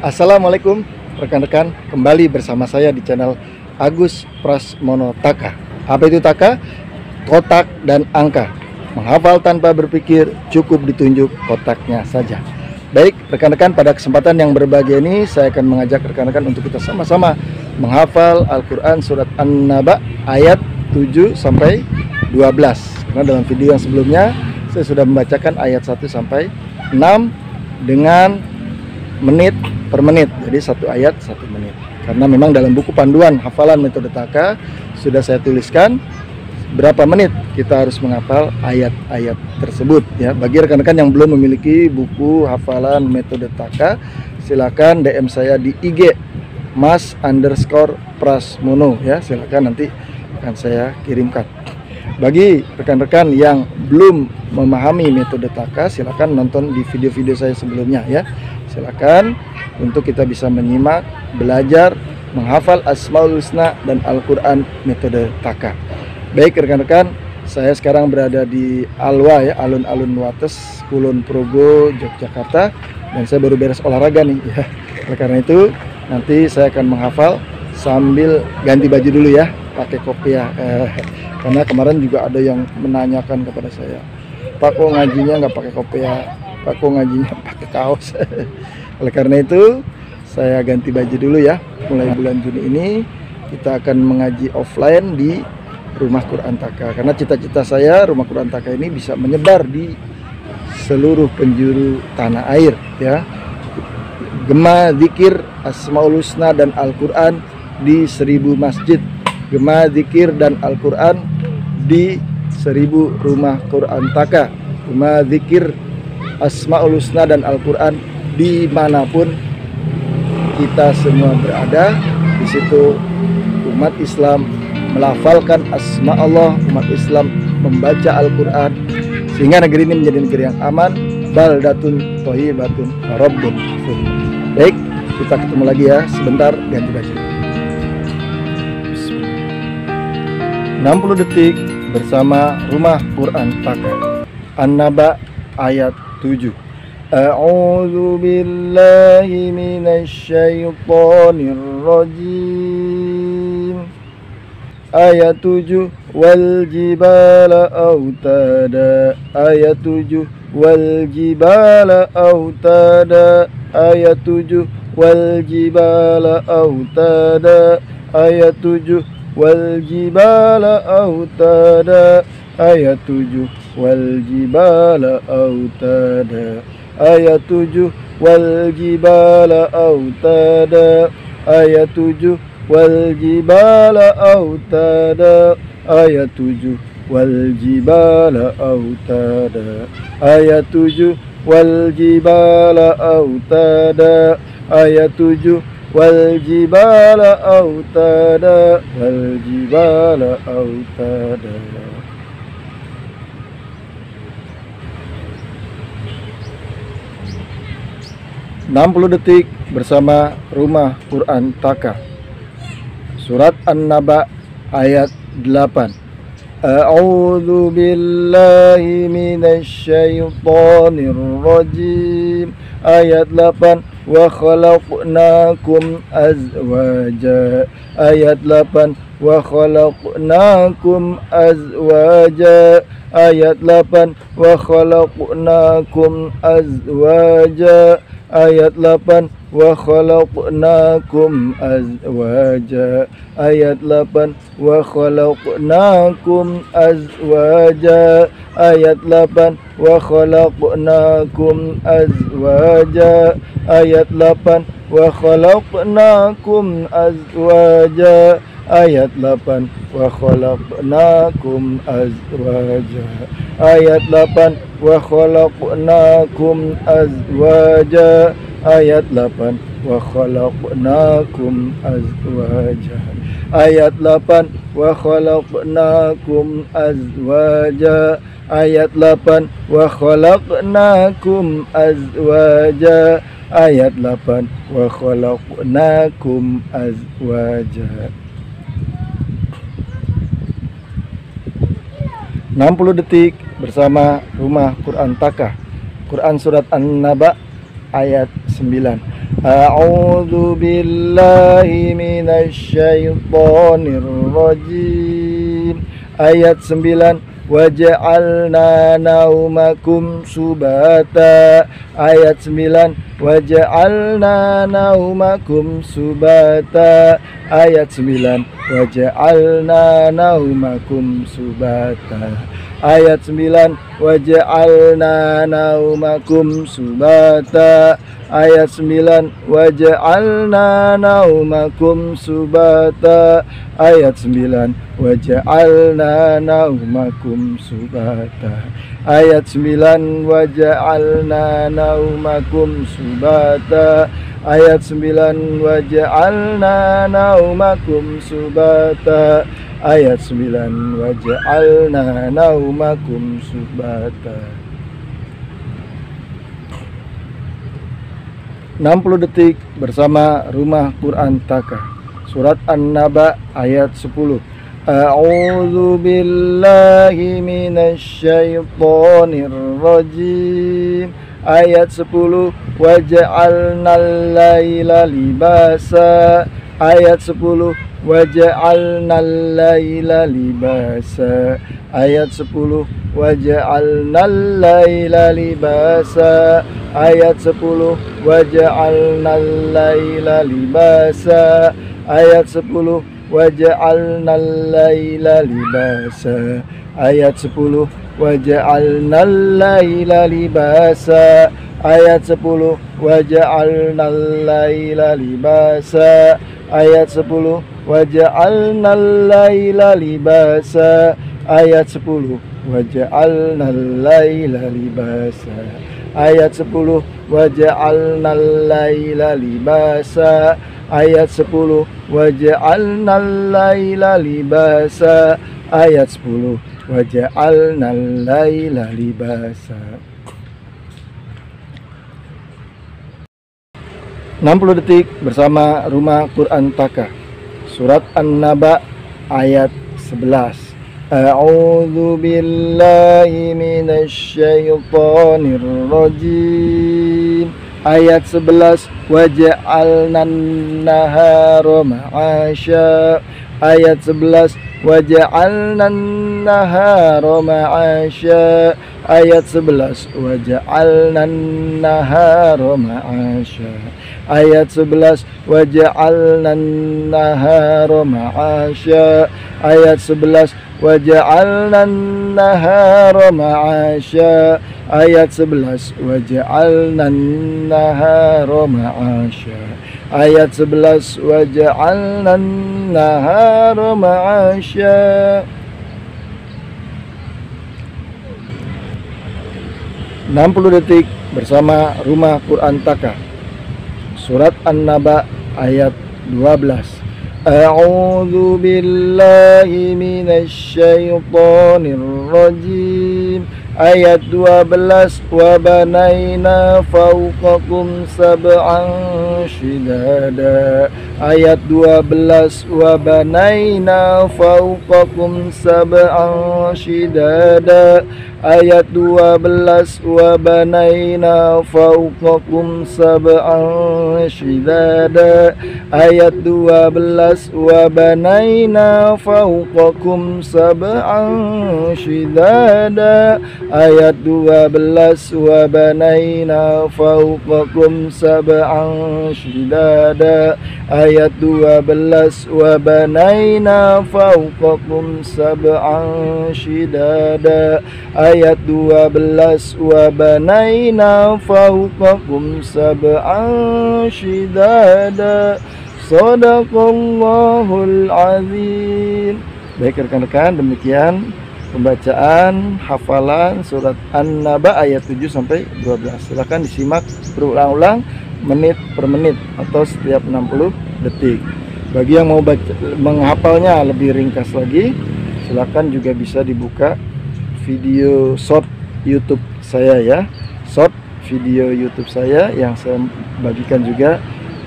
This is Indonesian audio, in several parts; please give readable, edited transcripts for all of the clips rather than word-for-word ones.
Assalamualaikum rekan-rekan, kembali bersama saya di channel Agus Prasmono Taka. Apa itu Taka? Kotak dan angka. Menghafal tanpa berpikir, cukup ditunjuk kotaknya saja. Baik rekan-rekan, pada kesempatan yang berbahagia ini saya akan mengajak rekan-rekan untuk kita sama-sama menghafal Al-Quran surat An-Naba ayat 7 sampai 12. Karena dalam video yang sebelumnya saya sudah membacakan ayat 1 sampai 6 dengan menit per menit, jadi satu ayat 1 menit. Karena memang dalam buku panduan hafalan metode Taka sudah saya tuliskan berapa menit kita harus menghafal ayat-ayat tersebut ya. Bagi rekan-rekan yang belum memiliki buku hafalan metode Taka, silakan DM saya di IG mas_prasmono ya, silakan nanti akan saya kirimkan. Bagi rekan-rekan yang belum memahami metode Taka, silakan nonton di video-video saya sebelumnya ya. Silakan untuk kita bisa menyimak, belajar, menghafal Asmaul Husna dan Al-Quran metode Taka. Baik rekan-rekan, saya sekarang berada di Alwa ya, Alun-Alun Wates, Kulon Progo, Yogyakarta. Dan saya baru beres olahraga nih ya. Oleh karena itu, nanti saya akan menghafal sambil ganti baju dulu ya, pakai kopiah. Karena kemarin juga ada yang menanyakan kepada saya, Pak kok ngajinya nggak pakai kopiah? Pak kok ngajinya pakai kaos? Oleh karena itu saya ganti baju dulu ya. Mulai bulan Juni ini kita akan mengaji offline di Rumah Quran Taka. Karena cita-cita saya Rumah Quran Taka ini bisa menyebar di seluruh penjuru tanah air ya. Gema zikir Asmaul Husna dan Al-Quran di 1000 masjid. Gema zikir dan Al-Quran di 1000 rumah Quran Taka. Gema zikir Asmaul Husna dan Al-Quran dimanapun kita semua berada. Di situ umat Islam melafalkan asma Allah, umat Islam membaca Al-Quran, sehingga negeri ini menjadi negeri yang aman. Baldatun thayyibatun rabbun ghafur. Baik, kita ketemu lagi ya. Sebentar ganti baju. 60 detik bersama Rumah Quran Taka. An-Naba ayat 7. A'udzu billahi minasyaitonir rajim. Ayat 7, wal jibala autada. Ayat 7, wal jibala autada. Ayat 7, wal jibala autada. Ayat 7, wal jibala autada. Ayat 7, wal jibala autada. Ayat 7, wal jibala autada. Ayat 7, wal jibala autada. Ayat 7, wal jibala autada. Ayat 7, wal jibala autada. Ayat 7, wal jibala autada. Wal jibala autada. 60 detik bersama Rumah Quran Taka. Surat An-Naba ayat 8. A'udzu billahi minasyaitonir rajim. Ayat 8. Wa khalaqnakum azwaja. Ayat 8. Wa khalaqnakum azwaja. Ayat 8. Wa khalaqnakum azwaja. Ayat 8. Wa khalaqnakum azwaja. Ayat 8. Wa khalaqnakum azwaja. Ayat 8. Wa khalaqnakum azwaja. Ayat 8. Wa khalaqnakum azwaja. Ayat 8. Wa khalaqnakum azwaja. Ayat 8. Wa khalaqnakum azwaja. Ayat 8. Wa khalaqnakum azwaja. Ayat 8. Wa khalaqnakum azwaja. Ayat 8. Wa khalaqnakum azwaja. Ayat 8. Wa khalaqnakum azwaja. 60 detik bersama Rumah Quran Taka. Quran surat An-Naba ayat 9. A'udzu billahi minasyaitonir rajim. Ayat 9. Waja'alna naumakum subata. Ayat 9. Waja'alna naumakum subata. Ayat 9. Waja'alna naumakum subata. Ayat 9. Waja'alna naumakum subata. Ayat 9. Waja'alna naumakum subata. Ayat 9. Waja'alna naumakum subata. Ayat 9. Waja'alna naumakum subata. Ayat 9. Waja'alna naumakum subata. Ayat 9. Waja'alna naumakum subata. 60 detik bersama Rumah Quran Taka. Surat An-Naba ayat 10. A'udzu billahi minasyaitonir rajim. Ayat 10. Waja'alnal laila libasa. Ayat 10. Waja'alnal laila libasa. Ayat 10. Waja'alnal laila libasa. Ayat 10. Waja'alnal laila libasa. Ayat 10. Waja'alnal laila libasa. Ayat 10. Waja'alnal laila libasa. Ayat 10. Waja'alnal laila libasa. Ayat 10. Waja'alnal laila libasa. Ayat 10. Waja'alnal laila libasa. Ayat 10. Waja'alnal laila libasa. Ayat 10. Waja'alnal laila libasa. Ayat 10. Waja'alnal laila libasa. 60 detik bersama Rumah Quran Taka. Surat An-Naba ayat 11. A'udzu billahi minasyaitonir rajim. Ayat 11. Waja'alnan nahara ma'asya. Ayat 11. Waja'alnan nahara ma'asya. Ayat 11. Waja'alnan nahara ma'asya. Ayat 11. Waja'alnan nahara ma'asya. Ayat 11. Waja'alnan nahara ma'asya. Ayat 11. Waja'alnan nahara ma'asya. Ayat 11. Waja'alnan nahara ma'asya. 60 detik bersama Rumah Quran Taka. Surat An-Naba ayat 12. A'udzu billahi minasyaitonir rajim. Ayat 12. Wa banaina fawqakum sab'an shidada. Ayat 12. Wa banaina fawqakum sab'an shidada. Ayat 12. Wa banaina fawqakum sab'an shidada. Ayat 12. Wa banaina fawqakum sab'an shidada. Ayat 12. Wa banaina fawqakum sab'an shidada. Ayat 12. Wa banaina fawqakum sab'an shidada. Ayat 12. Wa banaina fawqakum sab'an shidada. Shadaqallahul azim. Baik rekan-rekan, demikian pembacaan hafalan surat An-Naba ayat 7 sampai 12. Silakan disimak berulang-ulang menit per menit atau setiap 60 detik. Bagi yang mau menghafalnya lebih ringkas lagi, silakan juga bisa dibuka video short YouTube saya ya. Short video YouTube saya yang saya bagikan juga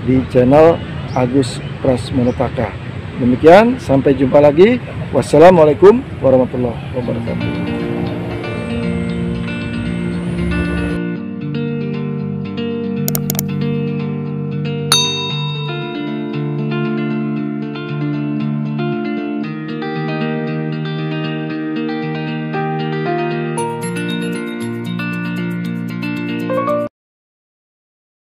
di channel Agus Prasmonopaka. Demikian, sampai jumpa lagi. Wassalamualaikum warahmatullahi wabarakatuh.